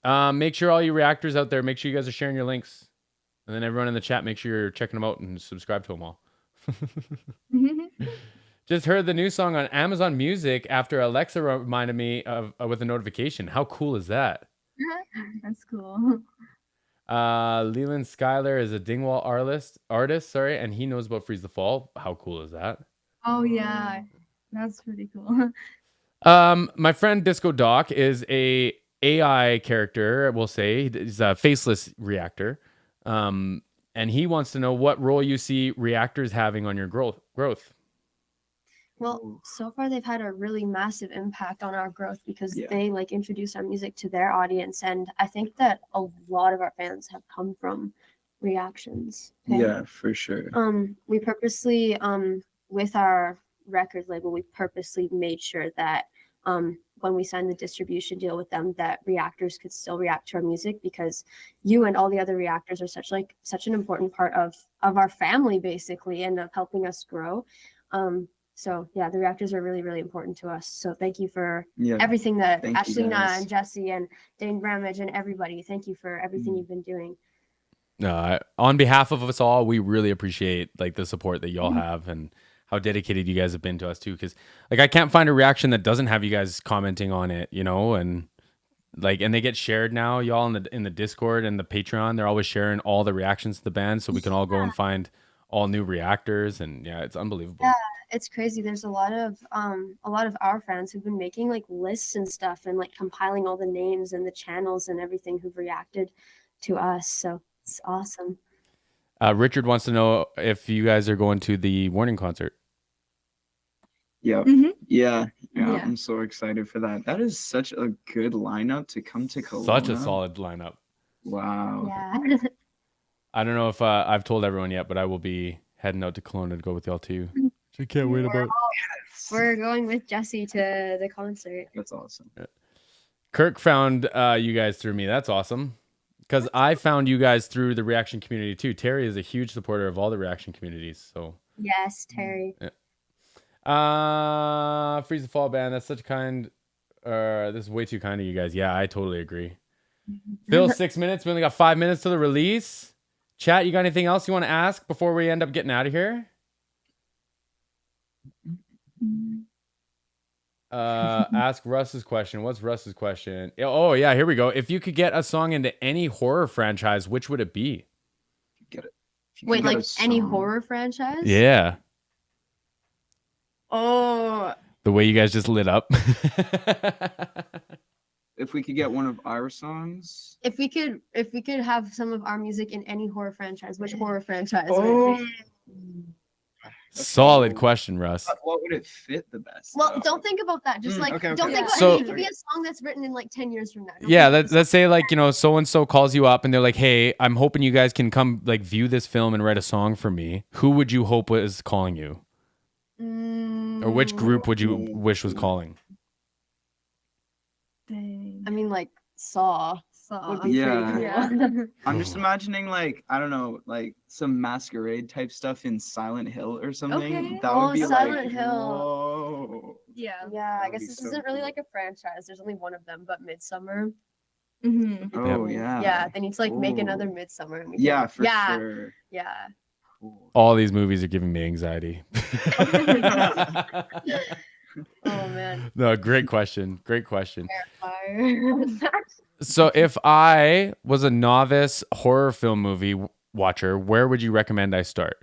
Make sure all you reactors out there, make sure you guys are sharing your links. And then everyone in the chat, make sure you're checking them out and subscribe to them all. Just heard the new song on Amazon Music after Alexa reminded me of with a notification. How cool is that? That's cool. Leland Schuyler is a Dingwall artist, and he knows about Freeze the Fall. How cool is that? Oh yeah. That's pretty cool. My friend Disco Doc is a AI character, we'll say. He's a faceless reactor. And he wants to know what role you see reactors having on your growth. Well, so far they've had a really massive impact on our growth because Yeah. they like introduce our music to their audience, and I think that a lot of our fans have come from reactions. Okay? Yeah, for sure. We purposely with our record label, we purposely made sure that when we signed the distribution deal with them, that reactors could still react to our music, because you and all the other reactors are such an important part of our family, basically, and of helping us grow. So yeah, the reactors are really, really important to us. So thank you for everything that Thank you, Ashlina guys. and Jesse and Dane Bramage and everybody. Thank you for everything you've been doing. On behalf of us all, we really appreciate like the support that y'all have and how dedicated you guys have been to us too. Because like I can't find a reaction that doesn't have you guys commenting on it, you know, and like and they get shared now, y'all in the Discord and the Patreon. They're always sharing all the reactions to the band, so we can all go and find all new reactors, and yeah, it's unbelievable. Yeah, it's crazy. There's a lot of our fans who've been making like lists and stuff and like compiling all the names and the channels and everything who've reacted to us. So it's awesome. Richard wants to know if you guys are going to the Warning concert. Yep. Mhm. Yeah. Yeah. I'm so excited for that. That is such a good lineup to come to Kelowna. Such a solid lineup. Wow. Yeah. I don't know if I've told everyone yet, but I will be heading out to Kelowna to go with y'all too. I can't wait about. We're going with Jesse to the concert. That's awesome. Kirk found you guys through me. That's awesome. Because I found you guys through the reaction community too. Terry is a huge supporter of all the reaction communities. So Yes, Terry. Freeze the Fall band. That's such kind. This is way too kind of you guys. Yeah, I totally agree. Phil, 6 minutes. We only got 5 minutes to the release. Chat, you got anything else you want to ask before we end up getting out of here? Ask Russ's question. What's Russ's question? Oh yeah, here we go. If you could get a song into any horror franchise, which would it be? Get it. If you Wait, could get like a any song- horror franchise? Yeah. Oh, The way you guys just lit up. If we could get one of our songs. If we could have some of our music in any horror franchise, which horror franchise would it be? Solid question, Russ. What would it fit the best? Well, though? don't think about that. Just like okay, don't okay. think about So- it. It could be a song that's written in like 10 years from now. Don't Yeah, think about let's say like, you know, so and so calls you up and they're like, "Hey, I'm hoping you guys can come like view this film and write a song for me." Who would you hope was calling you? Or which group would you wish was calling? dang. I mean, like Saw Saw. would be Yeah. pretty Yeah. cool. I'm just imagining like I don't know, like some masquerade type stuff in Silent Hill or something. Okay. That Oh, would be Silent like, Hill. whoa. Yeah. Yeah, I That would guess be this so isn't really cool. like a franchise. There's only one of them, but Midsummer. Mm-hmm. Oh yeah. Yeah, they need to like make another Ooh. Midsummer. And we Yeah, can- for yeah, sure. Yeah. Cool. All these movies are giving me anxiety. Oh man. No, great question. Great question. Fire. So if I was a novice horror film movie watcher, where would you recommend I start?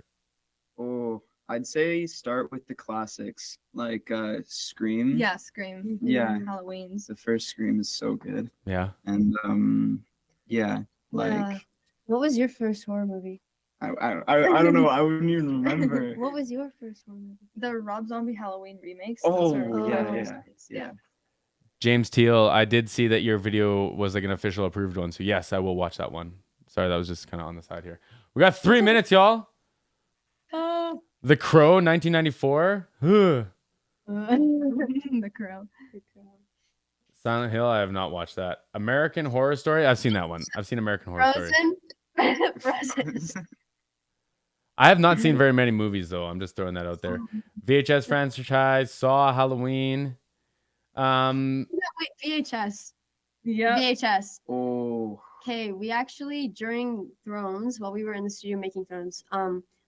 Oh, I'd say start with the classics like Scream. Yeah, Scream. Yeah. Halloween's. The first Scream is so good. Yeah. And yeah, like Yeah. What was your first horror movie? I don't know. I wouldn't even remember. What was your first horror movie? The Rob Zombie Halloween remakes. Oh, those yeah. James Teal, I did see that your video was like an official approved one. So yes, I will watch that one. Sorry, that was just kind of on the side here. We got 3 minutes, y'all. The Crow, 1994. Ugh. The Crow. Silent Hill, I have not watched that. American Horror Story, I've seen that one. I've seen American Horror Story. Frozen. I have not seen very many movies though. I'm just throwing that out there. VHS franchise, Saw, Halloween. No, wait, VHS. Yeah. VHS. Oh, Okay, we actually during Thrones, while we were in the studio making Thrones,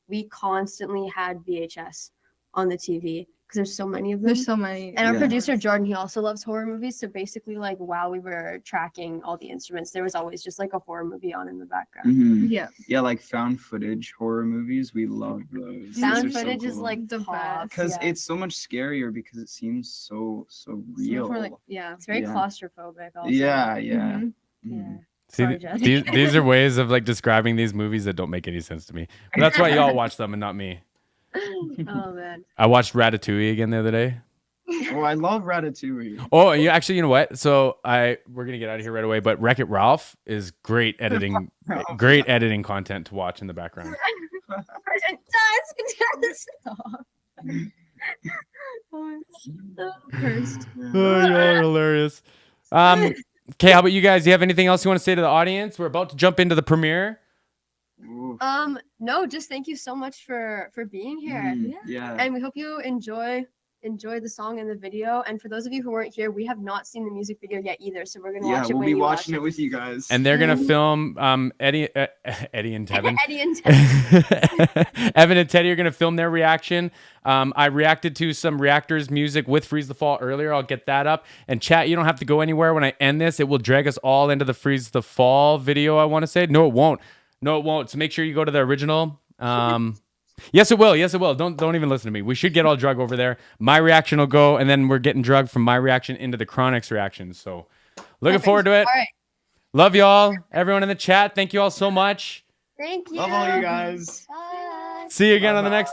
we constantly had VHS on the TV because there's so many of them. There's so many. And our Yeah. producer Jordan, he also loves horror movies. So basically, like while we were tracking all the instruments, there was always just like a horror movie on in the background. mhm. Yeah. Yeah, like found footage horror movies. We love those. Found footage is like The top, best. because yeah. it's so much scarier because it seems so real. For like, yeah. It's very yeah. claustrophobic. Also. Yeah. Mhm. Yeah. Mhm. See, Sorry, Jess. these are ways of like describing these movies that don't make any sense to me. But that's why y'all watch them and not me. Oh man. I watched Ratatouille again the other day. Oh, I love Ratatouille. Oh, you actually, you know what? So we're gonna get out of here right away. But Wreck-It Ralph is great editing, great editing content to watch in the background. Stop. Oh, the worst. Oh, you're hilarious. Okay, how about you guys? Do you have anything else you want to say to the audience? We're about to jump into the premiere. Ooh. No, just thank you so much for being here. Yeah. And we hope you enjoy the song and the video. And for those of you who weren't here, we have not seen the music video yet either. So we're gonna watch it. We'll when be you watching watch it with you guys. And they're gonna film Eddie and Tevin. Eddie and Tevin. Evan and Teddy are gonna film their reaction. I reacted to some Reactors music with Freeze the Fall earlier. I'll get that up. And chat, you don't have to go anywhere when I end this. It will drag us all into the Freeze the Fall video. I want to say no, it won't. No, it won't. So make sure you go to the original. Yes, it will. Yes, it will. Don't even listen to me. We should get all drug over there. My reaction will go, and then we're getting drug from my reaction into the Chronix reaction. So looking forward to it. All right. Love y'all. Everyone in the chat, thank you all so much. Thank you. Love all you guys. Bye. See you again on the next one.